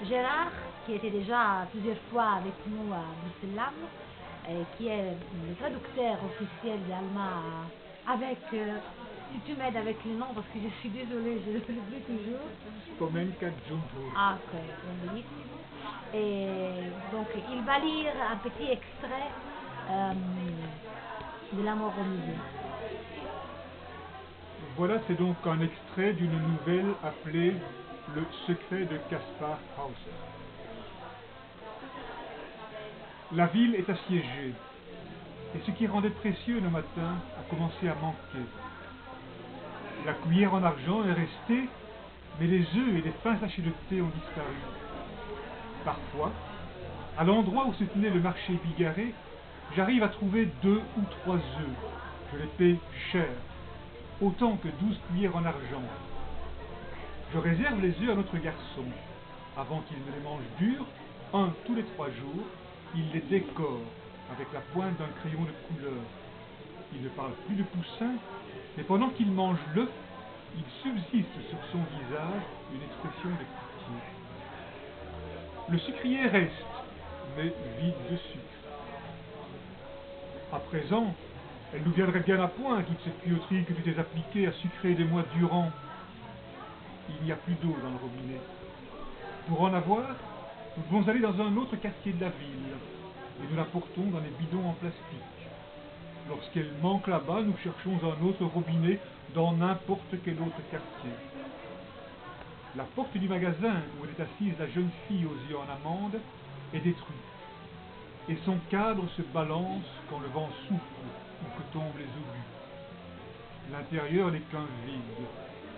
Gérard, qui était déjà plusieurs fois avec nous à Bruxelles, qui est le traducteur officiel d'allemand avec, si tu m'aides avec le nom parce que je suis désolée, je l'oublie toujours. Spomenka Jumbo. Ah, ok, benissimo. Et donc il va lire un petit extrait de l'amour au musée. Voilà, c'est donc un extrait d'une nouvelle appelée Le secret de Caspar Hauser. La ville est assiégée, et ce qui rendait précieux le matin a commencé à manquer. La cuillère en argent est restée, mais les œufs et les fins sachets de thé ont disparu. Parfois, à l'endroit où se tenait le marché bigarré, j'arrive à trouver 2 ou 3 œufs. Je les paie cher, autant que 12 cuillères en argent. Je réserve les œufs à notre garçon. Avant qu'il ne les mange durs, un tous les 3 jours, il les décore avec la pointe d'un crayon de couleur. Il ne parle plus de poussin, mais pendant qu'il mange l'œuf, il subsiste sur son visage une expression de pitié. Le sucrier reste, mais vide de sucre. À présent, elle nous viendrait bien à point, toute cette tuyauterie que tu t'es appliquée à sucrer des mois durant. Il n'y a plus d'eau dans le robinet. Pour en avoir, nous devons aller dans un autre quartier de la ville, et nous la portons dans les bidons en plastique. Lorsqu'elle manque là-bas, nous cherchons un autre robinet dans n'importe quel autre quartier. La porte du magasin où elle est assise, la jeune fille aux yeux en amande, est détruite, et son cadre se balance quand le vent souffle ou que tombent les obus. L'intérieur n'est qu'un vide,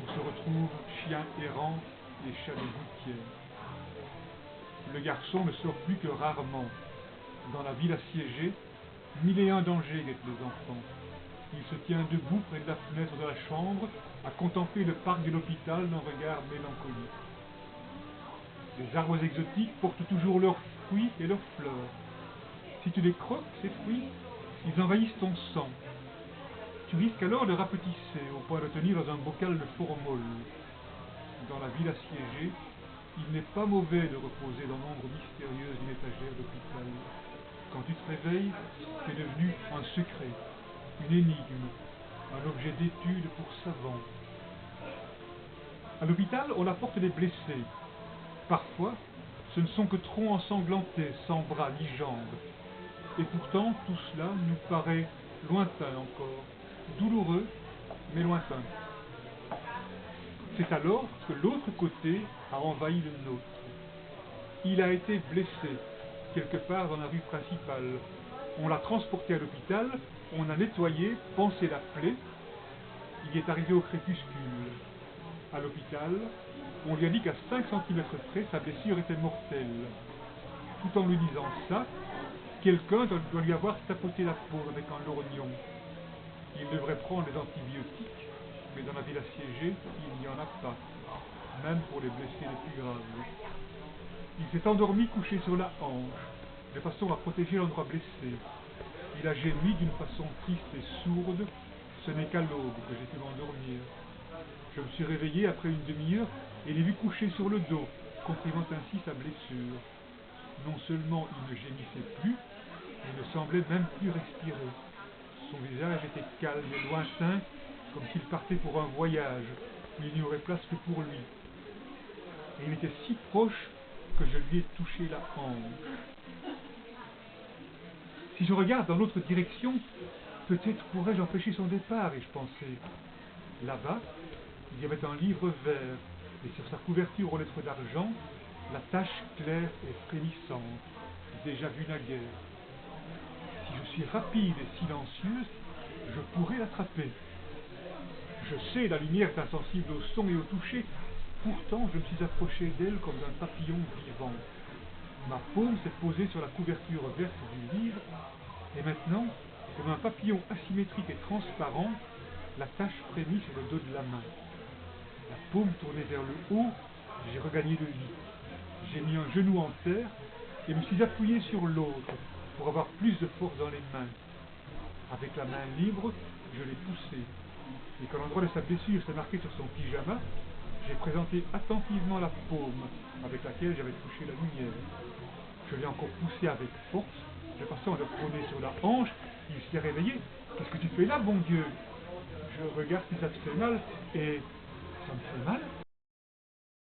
où se retrouvent chiens errants et chats de gouttière. Le garçon ne sort plus que rarement. Dans la ville assiégée, 1001 dangers guettent les enfants. Il se tient debout près de la fenêtre de la chambre, à contempler le parc de l'hôpital d'un regard mélancolique. Les arbres exotiques portent toujours leurs fruits et leurs fleurs. Si tu les croques, ces fruits, ils envahissent ton sang. Tu risques alors de rapetisser au point de tenir dans un bocal de formol. Dans la ville assiégée, il n'est pas mauvais de reposer dans l'ombre mystérieuse d'une étagère d'hôpital. Quand tu te réveilles, tu es devenu un secret, une énigme, un objet d'étude pour savants. À l'hôpital, on apporte des blessés. Parfois, ce ne sont que troncs ensanglantés, sans bras ni jambes. Et pourtant, tout cela nous paraît lointain encore, douloureux, mais lointain. C'est alors que l'autre côté a envahi le nôtre. Il a été blessé, quelque part dans la rue principale. On l'a transporté à l'hôpital, on a nettoyé, pansé la plaie. Il est arrivé au crépuscule. À l'hôpital, on lui a dit qu'à 5 cm près, sa blessure était mortelle. Tout en lui disant ça, quelqu'un doit lui avoir tapoté la peau avec un lorgnon. Il devrait prendre des antibiotiques, mais dans la ville assiégée, il n'y en a pas, même pour les blessés les plus graves. Il s'est endormi couché sur la hanche, de façon à protéger l'endroit blessé. Il a gémi d'une façon triste et sourde. Ce n'est qu'à l'aube que j'ai pu m'endormir. Je me suis réveillé après une demi-heure et l'ai vu couché sur le dos, comprimant ainsi sa blessure. Non seulement il ne gémissait plus, mais ne semblait même plus respirer. Son visage était calme et lointain, comme s'il partait pour un voyage, où il n'y aurait place que pour lui. Et il était si proche que je lui ai touché la hanche. Si je regarde dans l'autre direction, peut-être pourrais-je empêcher son départ, ai-je pensé. Là-bas, il y avait un livre vert, et sur sa couverture aux lettres d'argent, la tache claire et frémissante, déjà vue naguère. Si je suis rapide et silencieuse, je pourrais l'attraper. Je sais, la lumière est insensible au son et au toucher, pourtant je me suis approché d'elle comme d'un papillon vivant. Ma paume s'est posée sur la couverture verte du livre, et maintenant, comme un papillon asymétrique et transparent, la tache frémit sur le dos de la main. La paume tournée vers le haut, j'ai regagné le lit. J'ai mis un genou en terre et me suis appuyé sur l'autre pour avoir plus de force dans les mains. Avec la main libre, je l'ai poussé. Et quand l'endroit de sa blessure s'est marqué sur son pyjama, J'ai présenté attentivement la paume avec laquelle j'avais touché la lumière. Je l'ai encore poussé avec force. Le passant le prenait sur la hanche. Il s'est réveillé. Qu'est-ce que tu fais là, bon Dieu? Je regarde si ça te fait mal et ça me fait mal.